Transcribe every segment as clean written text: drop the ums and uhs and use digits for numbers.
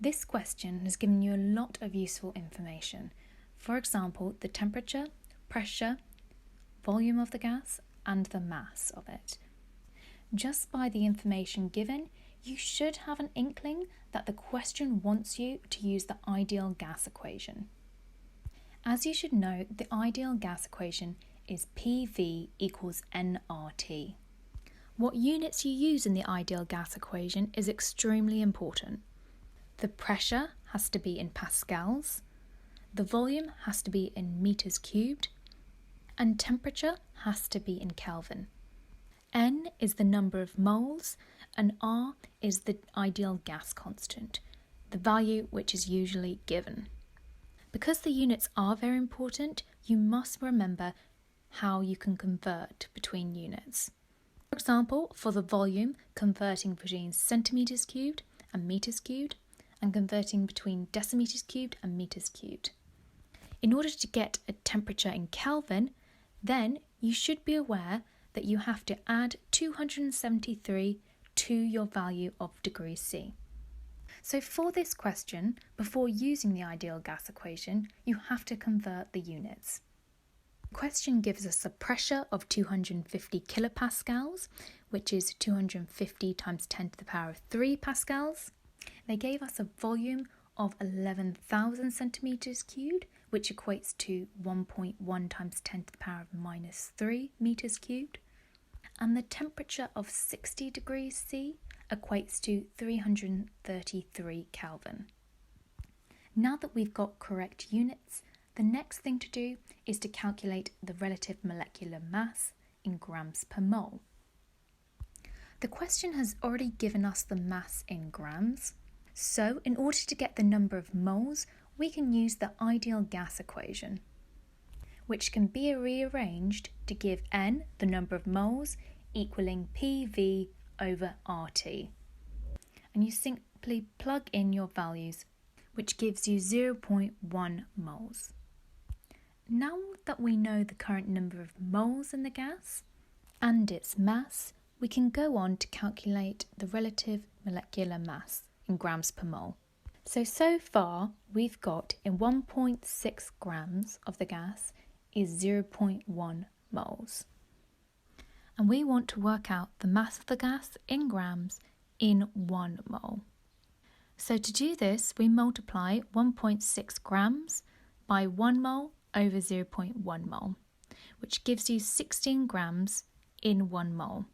This question has given you a lot of useful information. For example, the temperature, pressure, volume of the gas, and the mass of it. Just by the information given, you should have an inkling that the question wants you to use the ideal gas equation. As you should know, the ideal gas equation is PV equals nRT. What units you use in the ideal gas equation is extremely important. The pressure has to be in pascals, the volume has to be in meters cubed, and temperature has to be in Kelvin. N is the number of moles and R is the ideal gas constant, the value which is usually given. Because the units are very important, you must remember how you can convert between units. For example, for the volume, converting between centimetres cubed and metres cubed, and converting between decimeters cubed and meters cubed. In order to get a temperature in Kelvin, then you should be aware that you have to add 273 to your value of degrees C. So for this question, before using the ideal gas equation, you have to convert the units. The question gives us a pressure of 250 kilopascals, which is 250 times 10 to the power of 3 pascals. They gave us a volume of 11,000 centimetres cubed, which equates to 1.1 times 10 to the power of minus 3 metres cubed. And the temperature of 60 degrees C equates to 333 Kelvin. Now that we've got correct units, the next thing to do is to calculate the relative molecular mass in grams per mole. The question has already given us the mass in grams, so in order to get the number of moles, we can use the ideal gas equation, which can be rearranged to give N, the number of moles, equaling PV over RT. And you simply plug in your values, which gives you 0.1 moles. Now that we know the current number of moles in the gas and its mass, we can go on to calculate the relative molecular mass in grams per mole. So far we've got in 1.6 grams of the gas is 0.1 moles. And we want to work out the mass of the gas in grams in 1 mole. So to do this, we multiply 1.6 grams by 1 mole over 0.1 mole, which gives you 16 grams in 1 mole.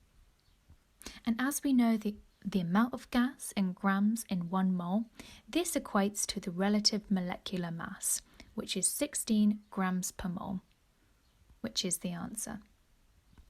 And as we know the amount of gas in grams in 1 mole, this equates to the relative molecular mass, which is 16 grams per mole, which is the answer.